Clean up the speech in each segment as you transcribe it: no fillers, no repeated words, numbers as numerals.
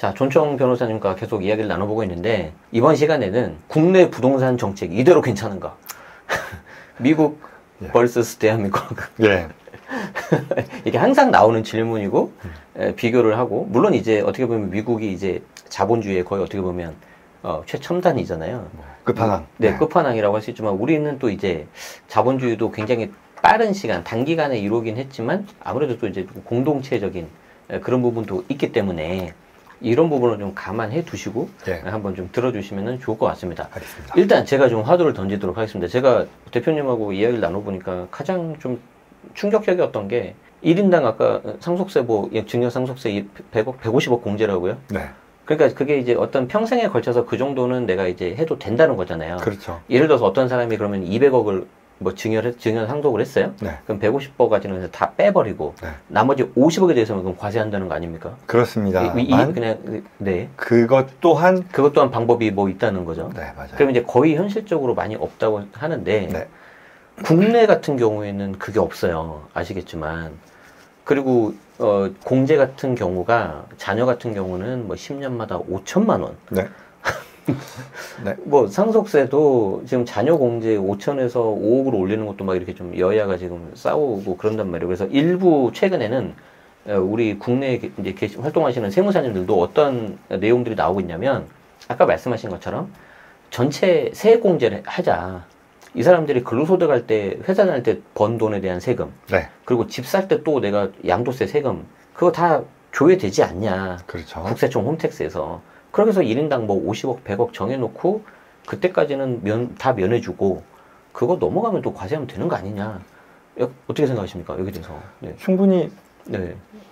자, 존청 변호사님과 계속 이야기를 나눠보고 있는데 이번 시간에는 국내 부동산 정책 이대로 괜찮은가? 미국 vs 대한민국. 예. 이게 항상 나오는 질문이고 비교를 하고 물론 이제 어떻게 보면 미국이 이제 자본주의의 거의 어떻게 보면 최첨단이잖아요. 끝판왕. 네, 끝판왕이라고 할 수 있지만 우리는 또 이제 자본주의도 굉장히 빠른 시간, 단기간에 이루긴 했지만 아무래도 또 이제 공동체적인 그런 부분도 있기 때문에 이런 부분을 좀 감안해 두시고 한번 좀 들어주시면 좋을 것 같습니다. 알겠습니다. 일단 제가 좀 화두를 던지도록 하겠습니다. 제가 대표님하고 이야기를 나눠보니까 가장 좀 충격적이었던 게 1인당 아까 상속세 증여상속세 150억 공제라고요? 네. 그러니까 그게 이제 어떤 평생에 걸쳐서 그 정도는 내가 이제 해도 된다는 거잖아요. 그렇죠. 예를 들어서 어떤 사람이 그러면 200억을 증여 상속을 했어요? 네. 그럼 150억까지는 다 빼버리고 나머지 50억에 대해서는 그럼 과세한다는 거 아닙니까? 그렇습니다. 그냥 그것 또한 방법이 뭐 있다는 거죠. 네, 맞아요. 그럼 이제 거의 현실적으로 많이 없다고 하는데 국내 같은 경우에는 그게 없어요. 아시겠지만. 그리고 공제 같은 경우가 자녀 같은 경우는 뭐 10년마다 5천만 원. 네. 네. 뭐 상속세도 지금 자녀 공제 5천에서 5억으로 올리는 것도 막 이렇게 좀 여야가 지금 싸우고 그런단 말이에요. 그래서 일부 최근에는 우리 국내에 이제 활동하시는 세무사님들도 어떤 내용들이 나오고 있냐면 아까 말씀하신 것처럼 전체 세액 공제를 하자. 이 사람들이 근로소득 할 때, 회사 다닐 때 번 돈에 대한 세금, 그리고 집 살 때 또 내가 양도세 세금, 그거 다 줘야 되지 않냐. 그렇죠. 국세청 홈택스에서. 그렇게 해서 1인당 뭐 50억, 100억 정해놓고, 그때까지는 다 면해주고, 그거 넘어가면 또 과세하면 되는 거 아니냐. 어떻게 생각하십니까? 여기 대해서. 네. 충분히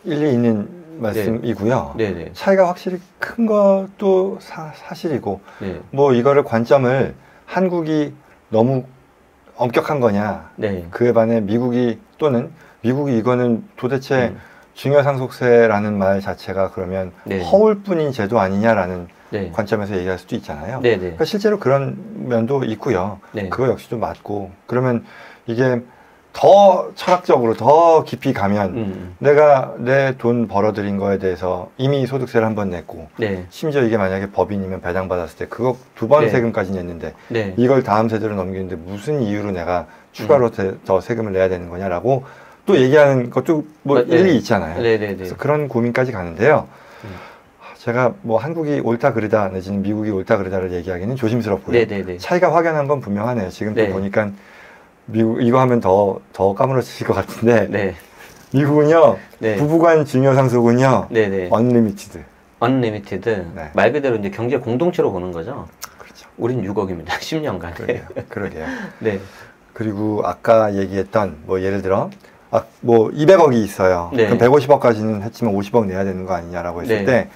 일리 있는 말씀이고요. 네. 차이가 확실히 큰 것도 사실이고, 뭐 이거를 관점을 한국이 너무 엄격한 거냐. 그에 반해 미국이 이거는 도대체 증여상속세라는 말 자체가 그러면 허울뿐인 제도 아니냐라는 관점에서 얘기할 수도 있잖아요. 그러니까 실제로 그런 면도 있고요. 그거 역시도 맞고 그러면 이게 더 철학적으로 더 깊이 가면 내가 내 돈 벌어들인 거에 대해서 이미 소득세를 한번 냈고 심지어 이게 만약에 법인이면 배당받았을 때 그거 2번 세금까지 냈는데 이걸 다음 세대로 넘기는데 무슨 이유로 내가 추가로 더 세금을 내야 되는 거냐라고 또 얘기하는 것도 뭐 일리 있잖아요. 그래서 그런 고민까지 가는데요. 제가 뭐 한국이 옳다 그르다 내지는 미국이 옳다 그르다를 얘기하기는 조심스럽고요. 차이가 확연한 건 분명하네요. 지금 또 보니까 미국 이거 하면 더 까무러치실 것 같은데 미국은요 부부간 증여상속은요 언리미티드. 말 그대로 이제 경제 공동체로 보는 거죠. 그렇죠. 우린 6억입니다. 10년간. 그러게요. 그리고 아까 얘기했던 뭐 예를 들어 뭐 200억이 있어요. 그럼 150억까지는 했지만 50억 내야 되는 거 아니냐라고 했을 때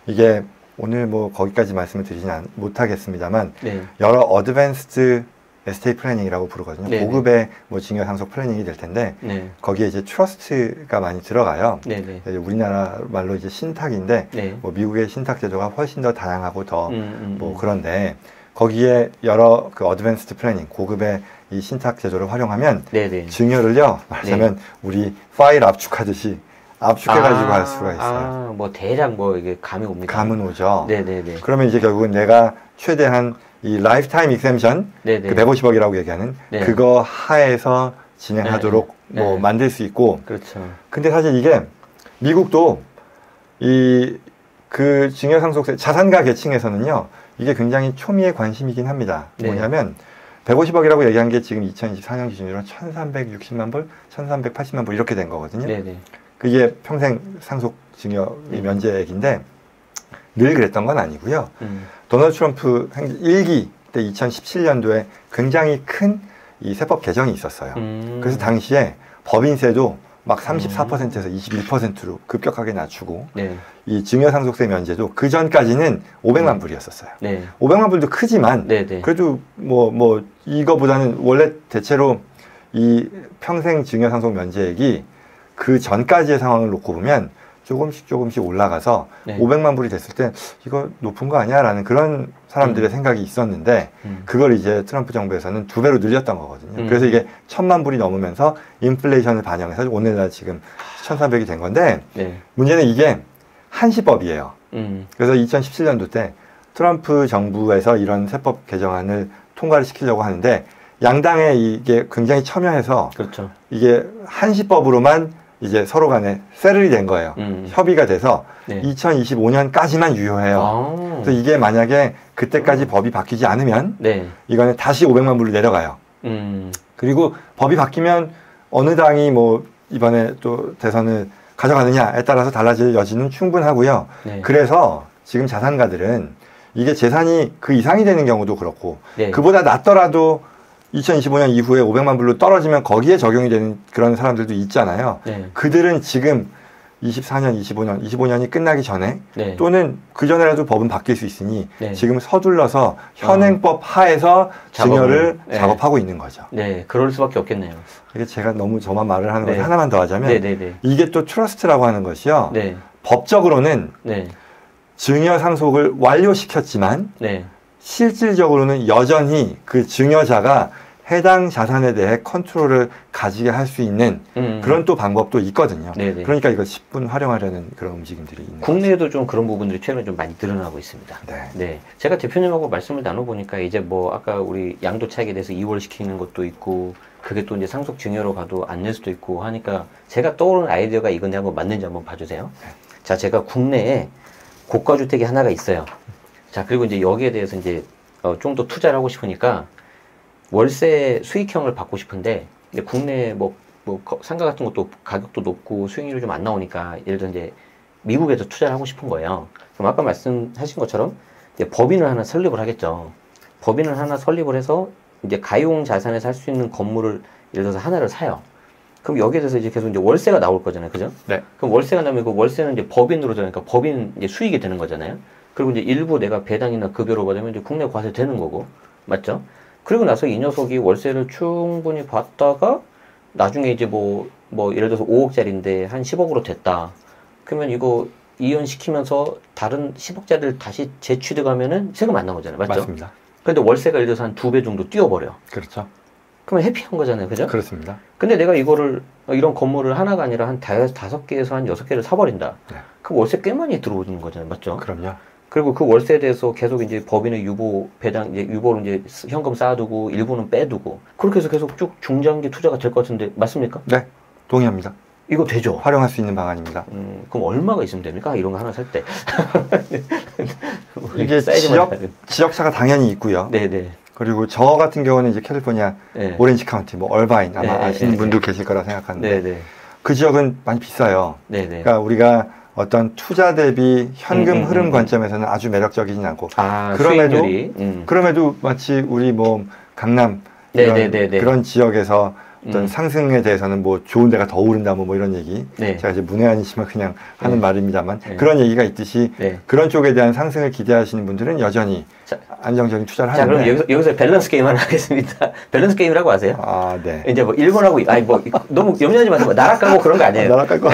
이게 오늘 뭐 거기까지 말씀을 드리진 못하겠습니다만 여러 어드밴스드 에스테이트 플래닝이라고 부르거든요. 고급의 뭐 증여상속 플래닝이 될 텐데 거기에 이제 트러스트가 많이 들어가요. 우리나라 말로 이제 신탁인데 뭐 미국의 신탁 제도가 훨씬 더 다양하고 더 뭐 그런데 거기에 여러 그 어드밴스드 플래닝 고급의 이 신탁 제도를 활용하면 증여를요 말하자면 우리 파일 압축하듯이 압축해가지고 할 수가 있어요. 뭐 대략 뭐 이게 감이 옵니다. 감은 오죠. 그러면 이제 결국은 내가 최대한 이 라이프타임 익셈션 그 150억이라고 얘기하는 그거 하에서 진행하도록 뭐 만들 수 있고. 근데 사실 이게 미국도 그 증여상속세 자산가 계층에서는요 이게 굉장히 초미의 관심이긴 합니다. 뭐냐면 150억이라고 얘기한 게 지금 2024년 기준으로 1360만 불, 1380만 불 이렇게 된 거거든요. 그게 평생 상속 증여 면제액인데 늘 그랬던 건 아니고요. 도널드 트럼프 1기 때 2017년도에 굉장히 큰 이 세법 개정이 있었어요. 그래서 당시에 법인세도 막 34%에서 21%로 급격하게 낮추고 이 증여상속세 면제도 그 전까지는 500만 불이었었어요. 500만 불도 크지만 그래도 뭐 이거보다는 원래 대체로 이 평생 증여상속 면제액이 그 전까지의 상황을 놓고 보면 조금씩 올라가서 500만 불이 됐을 때 이거 높은 거 아니야? 라는 그런 사람들의 생각이 있었는데 그걸 이제 트럼프 정부에서는 2배로 늘렸던 거거든요. 그래서 이게 1000만 불이 넘으면서 인플레이션을 반영해서 오늘날 지금 1300이 된 건데 문제는 이게 한시법이에요. 그래서 2017년도 때 트럼프 정부에서 이런 세법 개정안을 통과를 시키려고 하는데 양당에 이게 굉장히 첨예해서 그렇죠. 이게 한시법으로만 이제 서로 간에 세틀이 된 거예요. 협의가 돼서 네. 2025년까지만 유효해요. 그래서 이게 만약에 그때까지 법이 바뀌지 않으면 네. 이거는 다시 500만 불로 내려가요. 그리고 법이 바뀌면 어느 당이 뭐 이번에 또 대선을 가져가느냐에 따라서 달라질 여지는 충분하고요. 네. 그래서 지금 자산가들은 이게 재산이 그 이상이 되는 경우도 그렇고 네. 그보다 낮더라도 2025년 이후에 500만 불로 떨어지면 거기에 적용이 되는 그런 사람들도 있잖아요. 네. 그들은 지금 24년, 25년이 끝나기 전에 네. 또는 그 전에라도 법은 바뀔 수 있으니 네. 지금 서둘러서 현행법 하에서 증여를 네. 작업하고 있는 거죠. 네, 그럴 수밖에 없겠네요. 이게 제가 너무 저만 말을 하는 것을 하나만 더 하자면 이게 또 트러스트라고 하는 것이요. 네. 법적으로는 네. 증여 상속을 완료시켰지만 네. 실질적으로는 여전히 그 증여자가 해당 자산에 대해 컨트롤을 가지게 할 수 있는 그런 또 방법도 있거든요. 네네. 그러니까 이걸 10분 활용하려는 그런 움직임들이 있는 국내에도 좀 그런 부분들이 최근에 좀 많이 늘어나고 있습니다. 네. 네. 제가 대표님하고 말씀을 나눠보니까 이제 뭐 아까 우리 양도 차익에 대해서 이월시키는 것도 있고 그게 또 이제 상속 증여로 가도 안 낼 수도 있고 하니까 제가 떠오르는 아이디어가 이건데 한번 맞는지 한번 봐주세요. 네. 자, 제가 국내에 고가주택이 하나가 있어요. 자, 그리고 이제 여기에 대해서 이제 좀 더 투자를 하고 싶으니까 월세 수익형을 받고 싶은데 이제 국내 뭐 상가 같은 것도 가격도 높고 수익률이 좀 안 나오니까 예를 들어 이제 미국에서 투자를 하고 싶은 거예요. 그럼 아까 말씀하신 것처럼 이제 법인을 하나 설립을 하겠죠. 법인을 하나 설립을 해서 이제 가용 자산에서 할 수 있는 건물을 예를 들어서 하나를 사요. 그럼 여기에 대해서 이제 계속 이제 월세가 나올 거잖아요. 그죠? 네. 그럼 월세가 나면 그 월세는 이제 법인으로 되니까 법인 이제 수익이 되는 거잖아요. 그리고 이제 일부 내가 배당이나 급여로 받으면 이제 국내 과세 되는 거고. 맞죠? 그리고 나서 이 녀석이 월세를 충분히 받다가 나중에 이제 뭐 예를 들어서 5억짜리인데 한 10억으로 됐다. 그러면 이거 이혼시키면서 다른 10억짜리를 다시 재취득하면은 세금 안 나오잖아요. 맞죠? 맞습니다. 근데 월세가 예를 들어서 한 2배 정도 뛰어버려. 그렇죠. 그러면 해피한 거잖아요. 그죠? 그렇습니다. 근데 내가 이거를 이런 건물을 하나가 아니라 한 5개에서 한 6개를 사버린다. 네. 그럼 월세 꽤 많이 들어오는 거잖아요. 맞죠? 그럼요. 그리고 그 월세에 대해서 계속 이제 법인의 유보, 배당, 이제 유보를 이제 현금 쌓아두고 일부는 빼두고 그렇게 해서 계속 쭉 중장기 투자가 될 것 같은데 맞습니까? 네, 동의합니다. 이거 되죠? 활용할 수 있는 방안입니다. 그럼 얼마가 있으면 됩니까? 이런 거 하나 살 때. 이게 지역차가 당연히 있고요. 네네. 그리고 저 같은 경우는 이제 캘리포니아 네. 오렌지 카운티, 뭐 얼바인 아마 네, 아시는 분도 계실 거라 생각하는데 네. 그 지역은 많이 비싸요. 네. 그러니까 우리가 어떤 투자 대비 현금 흐름 관점에서는 아주 매력적이진 않고 그럼에도 마치 우리 뭐 강남 그런 지역에서 어떤 상승에 대해서는 뭐 좋은 데가 더 오른다 뭐 이런 얘기 제가 이제 문외한이지만 그냥 하는 말입니다만 그런 얘기가 있듯이 그런 쪽에 대한 상승을 기대하시는 분들은 여전히 안정적인 투자를 하는데 자 그럼 여기서 밸런스 게임 하나 하겠습니다. 밸런스 게임이라고 아세요? 아 네. 이제 뭐 일본하고 아니 뭐 너무 염려하지 마세요. 나락 깔고 그런 거 아니에요. 나락 깔고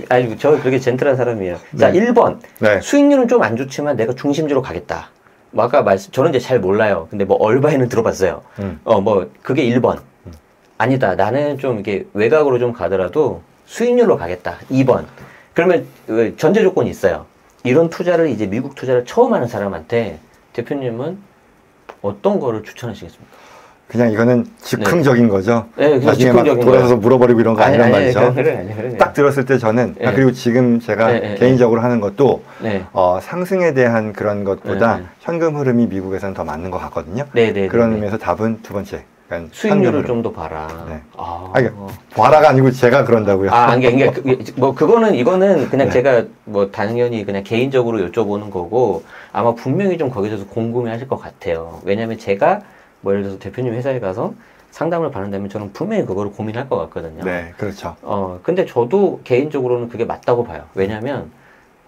아니 저 그렇게 젠틀한 사람이에요. 자 1번 수익률은 좀 안 좋지만 내가 중심지로 가겠다. 뭐 아까 저는 이제 잘 몰라요. 근데 뭐 얼바인은 들어봤어요. 뭐 그게 1번. 아니다. 나는 좀 이게 외곽으로 좀 가더라도 수익률로 가겠다. 2번. 그러면 전제 조건이 있어요. 이런 투자를 이제 미국 투자를 처음 하는 사람한테 대표님은 어떤 거를 추천하시겠습니까? 그냥 이거는 즉흥적인 거죠. 네, 나중에 막 돌아서서 물어버리고 이런 거 아니란 말이죠. 딱 들었을 때 저는 그리고 지금 제가 개인적으로 하는 것도 상승에 대한 그런 것보다 현금 흐름이 미국에서는 더 맞는 것 같거든요. 그런 의미에서 답은 두 번째. 수익률을 좀 더 봐라. 네. 봐라가 아니고 제가 그런다고요. 이거는 그냥 제가 뭐 당연히 그냥 개인적으로 여쭤보는 거고 아마 분명히 좀 거기에 대해서 궁금해 하실 것 같아요. 왜냐면 제가 뭐 예를 들어서 대표님 회사에 가서 상담을 받는다면 저는 분명히 그거를 고민할 것 같거든요. 네, 그렇죠. 근데 저도 개인적으로는 그게 맞다고 봐요. 왜냐면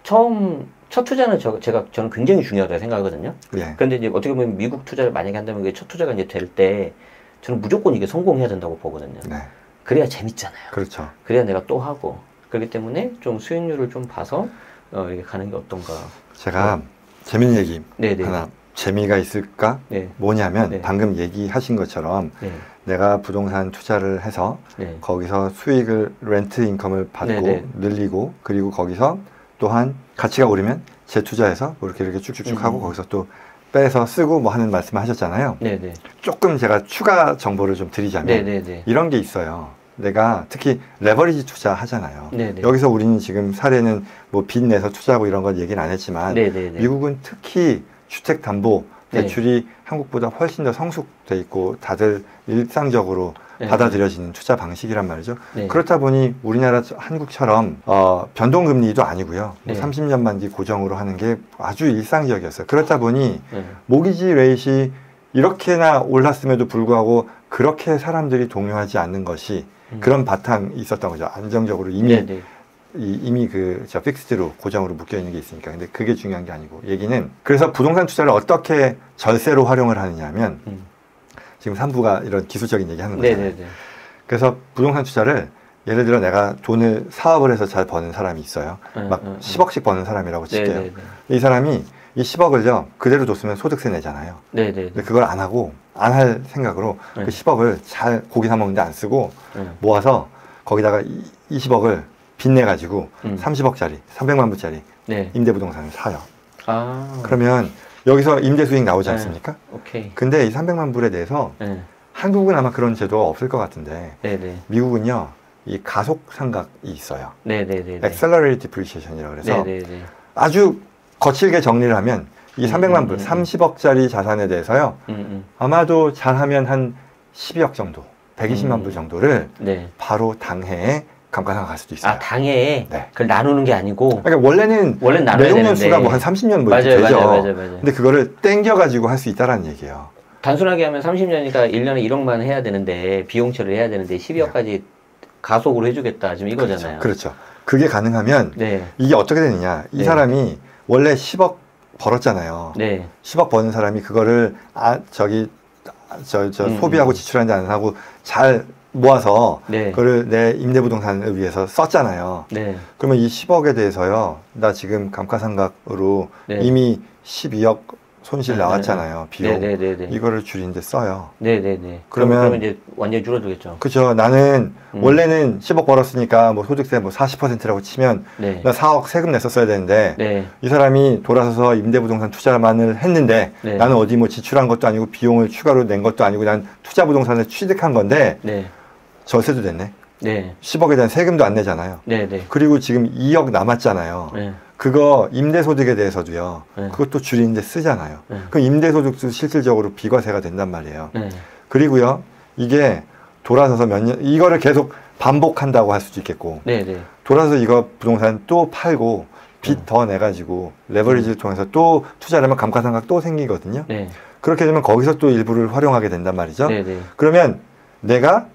첫 투자는 저는 굉장히 중요하다고 생각하거든요. 그런데 이제 어떻게 보면 미국 투자를 만약에 한다면 그게 첫 투자가 이제 될 때 저는 무조건 이게 성공해야 된다고 보거든요. 그래야 재밌잖아요. 그렇죠. 그래야 내가 또 하고. 그렇기 때문에 좀 수익률을 좀 봐서 이렇게 가는 게 어떤가. 제가 재밌는 얘기 하나 재미가 있을까? 뭐냐면 방금 얘기하신 것처럼 내가 부동산 투자를 해서 거기서 수익을 렌트 인컴을 받고 늘리고 그리고 거기서 또한 가치가 오르면 재투자해서 뭐 이렇게 쭉쭉쭉 하고 거기서 또 빼서 쓰고 뭐 하는 말씀을 하셨잖아요. 네네. 조금 제가 추가 정보를 좀 드리자면 네네네. 이런 게 있어요. 내가 특히 레버리지 투자 하잖아요. 네네. 여기서 우리는 지금 사례는 뭐 빚 내서 투자하고 이런 건 얘기는 안 했지만 네네네. 미국은 특히 주택담보 대출이 네. 한국보다 훨씬 더 성숙돼 있고 다들 일상적으로 네. 받아들여지는 투자 방식이란 말이죠. 네. 그렇다 보니 우리나라 한국처럼 변동금리도 아니고요. 네. 30년 만기 고정으로 하는 게 아주 일상적이었어요. 그렇다 보니 네. 모기지 레이트이 이렇게나 올랐음에도 불구하고 그렇게 사람들이 동요하지 않는 것이 그런 바탕이 있었던 거죠. 안정적으로 이미 저 픽스드로 고정으로 묶여 있는 게 있으니까. 근데 그게 중요한 게 아니고 얘기는 그래서 부동산 투자를 어떻게 절세로 활용을 하느냐면 지금 3부가 이런 기술적인 얘기 하는 거잖아요. 네네네. 그래서 부동산 투자를 예를 들어 내가 돈을 사업을 해서 잘 버는 사람이 있어요. 막 10억씩 버는 사람이라고 칠게요. 네네네. 이 사람이 이 10억을요 그대로 줬으면 소득세 내잖아요. 네네네. 근데 그걸 안 하고 안 할 생각으로 네. 그 10억을 잘 고기 사 먹는데 안 쓰고 모아서 거기다가 20억을 빚내 가지고 30억짜리 300만 불짜리 네. 임대부동산을 사요. 그러면 여기서 임대 수익 나오지 않습니까? 오케이. 근데 이 300만 불에 대해서 한국은 아마 그런 제도가 없을 것 같은데 네네. 미국은요 이 가속 상각이 있어요. 네네네. Accelerated Depreciation이라고 그래서 네네네. 아주 거칠게 정리를 하면 이 300만 불, 30억짜리 자산에 대해서요 아마도 잘하면 한 12억 정도, 120만 불 정도를 네. 바로 당해에 감가상각 갈 수도 있어요. 아, 당해에? 네. 그걸 나누는 게 아니고? 그러니까 원래는 내용 연수가 뭐 한 30년 뭐 이렇게 되죠. 맞아요. 근데 그거를 땡겨가지고 할 수 있다라는 얘기예요. 단순하게 하면 30년이니까 1년에 1억만 해야 되는데, 비용 처리를 해야 되는데 12억까지 네. 가속으로 해주겠다. 지금 이거잖아요. 그렇죠. 그게 가능하면 네. 이게 어떻게 되느냐. 이 네. 사람이 원래 10억 벌었잖아요. 네. 10억 버는 사람이 그거를 소비하고 지출하는데 안 하고 잘 모아서 네. 그거를 내 임대부동산을 위해서 썼잖아요. 네. 그러면 이 10억에 대해서요. 나 지금 감가상각으로 네. 이미 12억 손실 나왔잖아요. 비용. 네네네네. 이거를 줄이는데 써요. 네네네. 그러면 이제 완전히 줄어들겠죠. 그렇죠. 나는 원래는 10억 벌었으니까 뭐 소득세 뭐 40%라고 치면 네. 나 4억 세금 냈었어야 되는데 네. 이 사람이 돌아서서 임대부동산 투자만을 했는데 네. 나는 어디 뭐 지출한 것도 아니고 비용을 추가로 낸 것도 아니고 난 투자부동산을 취득한 건데 네. 절세도 됐네. 네. 10억에 대한 세금도 안 내잖아요. 네네. 그리고 지금 2억 남았잖아요. 네. 그거 임대소득에 대해서도요. 네. 그것도 줄이는데 쓰잖아요. 네. 그럼 임대소득도 실질적으로 비과세가 된단 말이에요. 네. 그리고요. 이게 돌아서서 몇 년, 이거를 계속 반복한다고 할 수도 있겠고 네네. 돌아서 이거 부동산 또 팔고 빚 더 내가지고 레버리지를 통해서 또 투자를 하면 감가상각 또 생기거든요. 네. 그렇게 되면 거기서 또 일부를 활용하게 된단 말이죠. 네네. 그러면 내가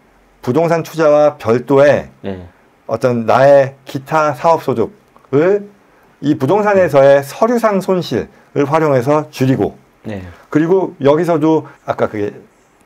부동산 투자와 별도의 네. 어떤 나의 기타 사업소득을 이 부동산에서의 서류상 손실을 활용해서 줄이고 네. 그리고 여기서도 아까 그게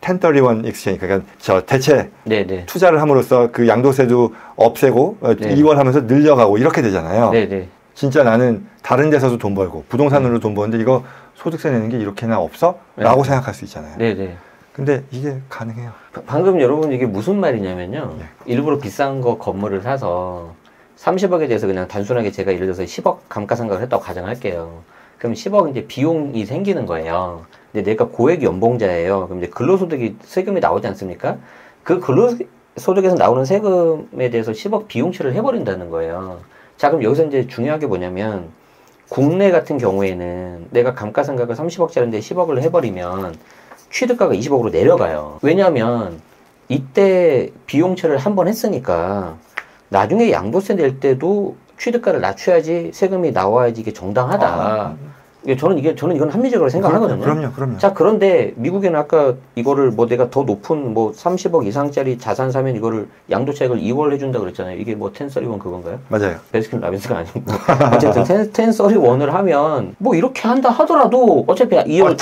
1031 exchange 그러니까 저 대체 네네. 투자를 함으로써 그 양도세도 없애고 네. 이월하면서 늘려가고 이렇게 되잖아요. 네네. 진짜 나는 다른 데서도 돈 벌고 부동산으로 돈 버는데 이거 소득세 내는 게 이렇게나 없어? 라고 생각할 수 있잖아요. 네네. 근데 이게 가능해요. 방금 여러분 이게 무슨 말이냐면요. 네. 일부러 비싼 거 건물을 사서 30억에 대해서 그냥 단순하게 제가 예를 들어서 10억 감가상각을 했다고 가정할게요. 그럼 10억 이제 비용이 생기는 거예요. 근데 내가 고액 연봉자예요. 그럼 이제 근로소득이 세금이 나오지 않습니까? 그 근로소득에서 나오는 세금에 대해서 10억 비용 처리를 해버린다는 거예요. 자, 그럼 여기서 이제 중요한 게 뭐냐면 국내 같은 경우에는 내가 감가상각을 30억짜리인데 10억을 해버리면 취득가가 20억으로 내려가요. 왜냐하면 이때 비용 처리를 한 번 했으니까 나중에 양도세 낼 때도 취득가를 낮춰야지 세금이 나와야지 이게 정당하다. 저는 이건 합리적으로 생각하거든요. 그럼요. 자, 그런데 미국에는 아까 이거를 뭐 내가 더 높은 뭐 30억 이상짜리 자산 사면 이거를 양도세액을 2월 해준다 그랬잖아요. 이게 뭐 1031 그건가요? 맞아요. 베스킨 라빈스가 아니고. 어쨌든 1031을 하면 뭐 이렇게 한다 하더라도 어차피 2월,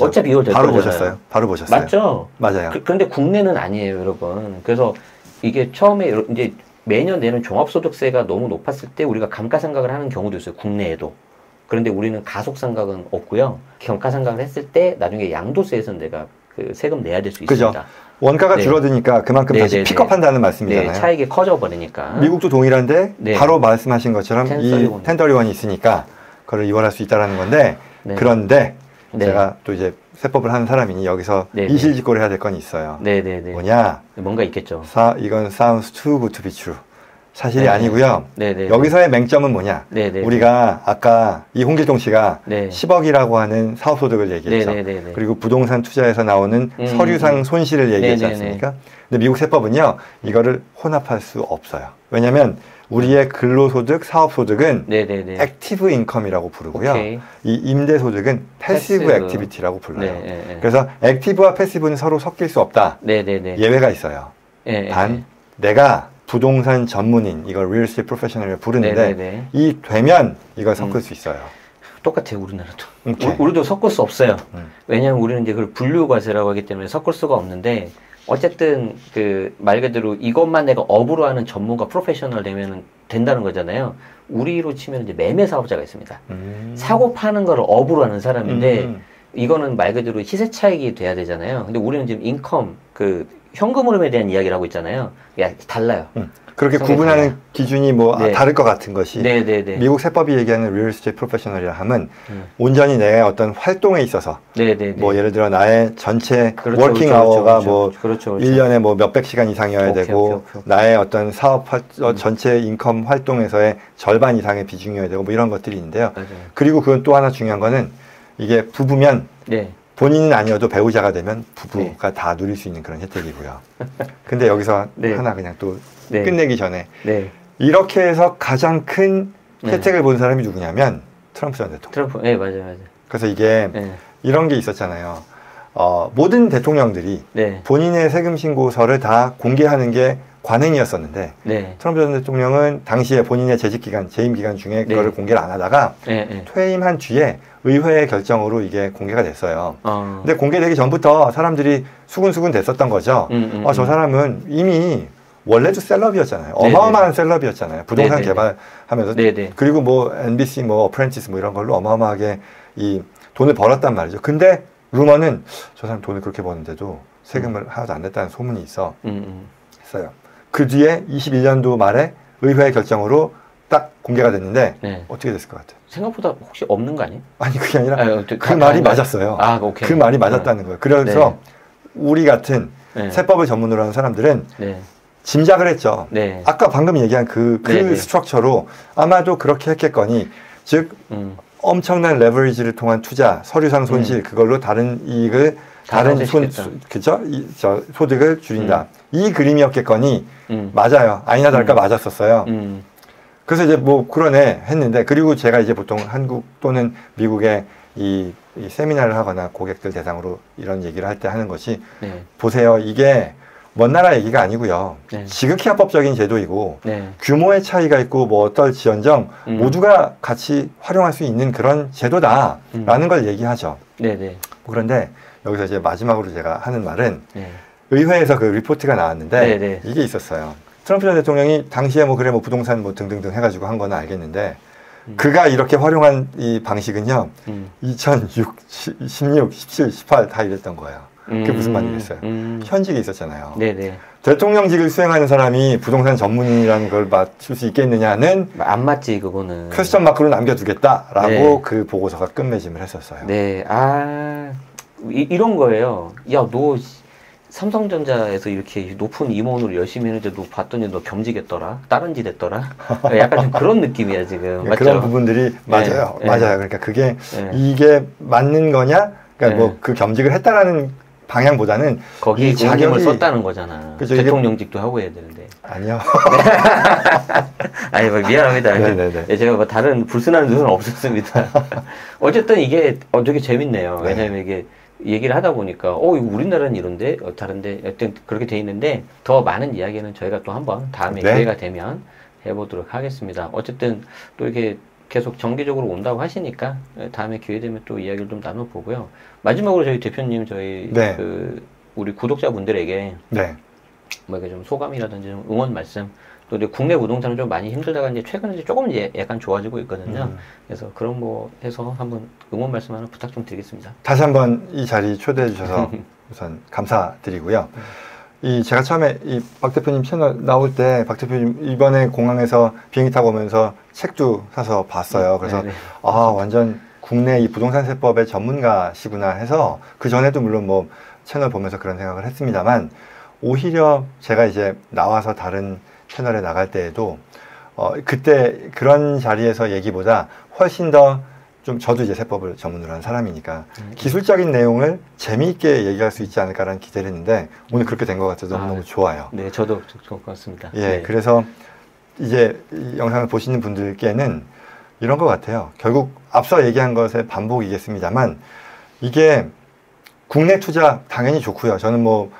어차피 2월 될 거잖아요. 바로 보셨어요. 맞죠? 맞아요. 그런데 국내는 아니에요, 여러분. 그래서 이게 처음에 이제 매년 내는 종합소득세가 너무 높았을 때 우리가 감가상각을 하는 경우도 있어요. 국내에도. 그런데 우리는 가속상각은 없고요. 감가상각을 했을 때 나중에 양도세에서는 내가 그 세금 내야 될 수 그죠. 있습니다. 원가가 줄어드니까 그만큼 다시 픽업한다는 말씀이잖아요. 차익이 커져버리니까. 미국도 동일한데 바로 말씀하신 것처럼 이 1031이 있으니까 그걸 이원할 수 있다는 건데 그런데 제가 또 이제 세법을 하는 사람이니 여기서 이실직고를 해야 될 건 있어요. 뭐냐? 뭔가 있겠죠. 이건 sounds too good to be true. 사실이 아니고요. 여기서의 맹점은 뭐냐? 우리가 아까 이 홍길동 씨가 10억이라고 하는 사업소득을 얘기했죠. 그리고 부동산 투자에서 나오는 서류상 손실을 얘기했지 않습니까? 근데 미국 세법은요, 이거를 혼합할 수 없어요. 왜냐하면 우리의 근로소득, 사업소득은 액티브 인컴이라고 부르고요. 이 임대소득은 패시브 액티비티라고 불러요. 그래서 액티브와 패시브는 서로 섞일 수 없다. 예외가 있어요. 단 내가 부동산 전문인, 이걸 real estate professional을 부르는데 이 되면 이걸 섞을 수 있어요. 똑같아요, 우리나라도. 우리도 섞을 수 없어요. 왜냐하면 우리는 이제 그걸 분류과세라고 하기 때문에 섞을 수가 없는데 어쨌든 그 말 그대로 이것만 내가 업으로 하는 전문가 프로페셔널 되면 된다는 거잖아요. 우리로 치면 이제 매매 사업자가 있습니다. 사고 파는 거를 업으로 하는 사람인데 이거는 말 그대로 시세 차익이 돼야 되잖아요. 근데 우리는 지금 인컴 그 현금 흐름에 대한 이야기를 하고 있잖아요. 야, 달라요. 그렇게 구분하는 달라요. 기준이 뭐 다를 것 같은 것이 미국 세법이 얘기하는 real estate professional이라 함은 온전히 내 어떤 활동에 있어서 뭐 예를 들어 나의 전체 워킹 아워가 뭐 1년에 뭐 몇백 시간 이상이어야 되고 나의 어떤 사업 전체 인컴 활동에서의 절반 이상의 비중이어야 되고 뭐 이런 것들이 있는데요. 그리고 그건 또 하나 중요한 거는 이게 부부면 본인은 아니어도 배우자가 되면 부부가 다 누릴 수 있는 그런 혜택이고요. 근데 여기서 하나 그냥 또 끝내기 전에 이렇게 해서 가장 큰 혜택을 본 사람이 누구냐면 트럼프 전 대통령. 트럼프, 맞아요. 그래서 이게 이런 게 있었잖아요. 모든 대통령들이 본인의 세금 신고서를 다 공개하는 게 관행이었었는데 트럼프 전 대통령은 당시에 본인의 재직 기간, 재임 기간 중에 그거를 공개를 안 하다가 퇴임한 뒤에 의회의 결정으로 이게 공개가 됐어요. 근데 공개되기 전부터 사람들이 수근수근 됐었던 거죠. 저 사람은 이미 원래도 셀럽이었잖아요. 어마어마한 셀럽이었잖아요. 부동산 개발하면서. 그리고 뭐 NBC 뭐 어프렌티스 뭐 이런 걸로 어마어마하게 이 돈을 벌었단 말이죠. 근데 루머는 저 사람 돈을 그렇게 버는데도 세금을 하나도 안 냈다는 소문이 있어. 했어요. 그 뒤에 21년도 말에 의회의 결정으로 딱 공개가 됐는데 어떻게 됐을 것 같아요? 생각보다 혹시 없는 거 아니에요? 아니 그게 아니라 그 말이 맞았어요. 그 말이 맞았다는 거예요. 그래서 우리 같은 세법을 전문으로 하는 사람들은 짐작을 했죠. 아까 방금 얘기한 그 스트럭처로 아마도 그렇게 했겠거니 즉 엄청난 레버리지를 통한 투자, 서류상 손실 그걸로 다른 이익을 다른 그죠? 소득을 줄인다. 이 그림이었겠거니 맞아요. 아니나 다를까 맞았었어요. 그래서 이제 뭐 그러네 했는데 그리고 제가 이제 보통 한국 또는 미국의 이 세미나를 하거나 고객들 대상으로 이런 얘기를 할 때 하는 것이 보세요. 이게 먼 나라 얘기가 아니고요. 지극히 합법적인 제도이고 규모의 차이가 있고 뭐 어떨지언정 모두가 같이 활용할 수 있는 그런 제도다라는 걸 얘기하죠. 그런데 여기서 이제 마지막으로 제가 하는 말은 의회에서 그 리포트가 나왔는데 이게 있었어요. 트럼프 전 대통령이 당시에 뭐 그래 뭐 부동산 뭐 등등등 해가지고 한 거는 알겠는데 그가 이렇게 활용한 이 방식은요 2006, 16, 17, 18 다 이랬던 거예요. 그게 무슨 말이겠어요? 현직에 있었잖아요. 대통령직을 수행하는 사람이 부동산 전문인이라는 걸 맞출 수 있겠느냐는 안 맞지 그거는. 퀘스천 마크로 남겨두겠다라고 그 보고서가 끝맺음을 했었어요. 이런 거예요. 야, 너 삼성전자에서 이렇게 높은 임원으로 열심히 했는데 너 봤더니 너 겸직했더라? 다른 짓 했더라? 약간 좀 그런 느낌이야 지금. 맞죠? 그런 부분들이 맞아요. 맞아요. 그러니까 그게 이게 맞는 거냐? 그러니까 뭐 그 겸직을 했다라는 방향보다는 거기에 자격을 썼다는 거잖아. 그렇죠? 대통령직도 하고 해야 되는데. 아니요. 아니, 미안합니다. 제가 뭐 다른 불순한 눈은 없었습니다. 어쨌든 이게 되게 재밌네요. 왜냐하면 이게 얘기를 하다 보니까 우리나라는 이런데 다른데 어떤 그렇게 돼 있는데 더 많은 이야기는 저희가 또 한번 다음에 기회가 되면 해보도록 하겠습니다. 어쨌든 또 이렇게 계속 정기적으로 온다고 하시니까 다음에 기회 되면 또 이야기를 좀 나눠보고요. 마지막으로 저희 대표님 저희 우리 구독자분들에게 뭐 이렇게 좀 소감이라든지 좀 응원 말씀 또 이제 국내 부동산은 좀 많이 힘들다가 이제 최근에 이제 조금 약간 좋아지고 있거든요. 그래서 그런 거 해서 한번 응원 말씀 하나 부탁 좀 드리겠습니다. 다시 한번 이 자리 초대해 주셔서 우선 감사드리고요. 제가 처음에 이 박 대표님 채널 나올 때 박 대표님 이번에 공항에서 비행기 타고 오면서 책도 사서 봤어요. 그래서 완전 국내 이 부동산 세법의 전문가시구나 해서 그 전에도 물론 뭐 채널 보면서 그런 생각을 했습니다만 오히려 제가 이제 나와서 다른 채널에 나갈 때에도 그때 그런 자리에서 얘기보다 훨씬 더 좀 저도 이제 세법을 전문으로 한 사람이니까 기술적인 내용을 재미있게 얘기할 수 있지 않을까라는 기대를 했는데 오늘 그렇게 된 것 같아서 너무 좋아요. 네, 저도 좋을 것 같습니다. 예, 네. 그래서 이제 이 영상을 보시는 분들께는 이런 것 같아요. 결국 앞서 얘기한 것의 반복이겠습니다만 이게 국내 투자 당연히 좋고요. 저는 뭐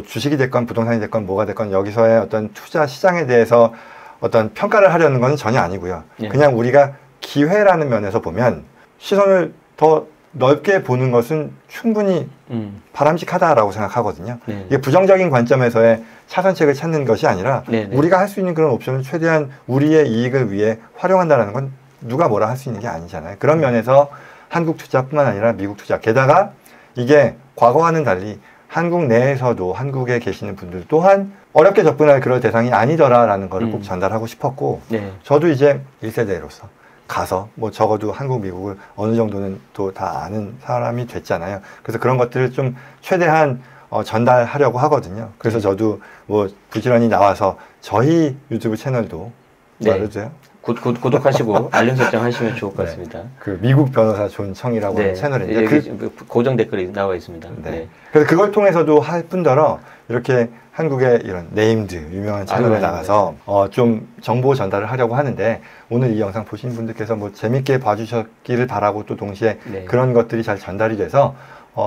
주식이 됐건 부동산이 됐건 뭐가 됐건 여기서의 어떤 투자 시장에 대해서 어떤 평가를 하려는 건 전혀 아니고요. 네. 그냥 우리가 기회라는 면에서 보면 시선을 더 넓게 보는 것은 충분히 바람직하다라고 생각하거든요. 네. 이게 부정적인 관점에서의 차선책을 찾는 것이 아니라 우리가 할 수 있는 그런 옵션을 최대한 우리의 이익을 위해 활용한다는 건 누가 뭐라 할 수 있는 게 아니잖아요. 그런 면에서 한국 투자뿐만 아니라 미국 투자, 게다가 이게 과거와는 달리 한국 내에서도 한국에 계시는 분들 또한 어렵게 접근할 그럴 대상이 아니더라라는 거를 꼭 전달하고 싶었고 저도 이제 1세대로서 가서 뭐 적어도 한국, 미국을 어느 정도는 또 다 아는 사람이 됐잖아요. 그래서 그런 것들을 좀 최대한 전달하려고 하거든요. 그래서 저도 뭐 부지런히 나와서 저희 유튜브 채널도 말해주세요. 구독하시고 알림 설정 하시면 좋을 것 같습니다. 그 미국 변호사 존청이라고 하는 채널인데 그 고정 댓글이 나와 있습니다. 그래서 그걸 통해서도 할 뿐더러 이렇게 한국의 이런 네임드 유명한 채널에 나가서 좀 정보 전달을 하려고 하는데 오늘 이 영상 보신 분들께서 뭐 재밌게 봐주셨기를 바라고 또 동시에 그런 것들이 잘 전달이 돼서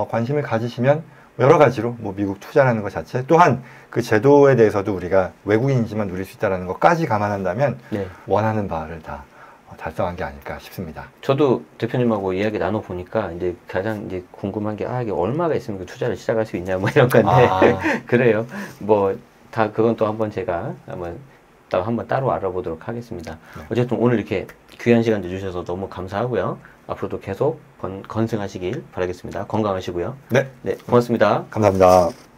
관심을 가지시면 여러 가지로 뭐 미국 투자라는 것 자체 또한 그 제도에 대해서도 우리가 외국인이지만 누릴 수 있다는 것까지 감안한다면 원하는 바를 다 달성한 게 아닐까 싶습니다. 저도 대표님하고 이야기 나눠 보니까 이제 가장 이제 궁금한 게 이게 얼마가 있으면 그 투자를 시작할 수 있냐 뭐 이런 건데 그래요. 뭐 다 그건 또 한번 제가 한번 따로 알아보도록 하겠습니다. 어쨌든 오늘 이렇게 귀한 시간 내주셔서 너무 감사하고요. 앞으로도 계속 건승하시길 바라겠습니다. 건강하시고요. 네, 고맙습니다. 감사합니다.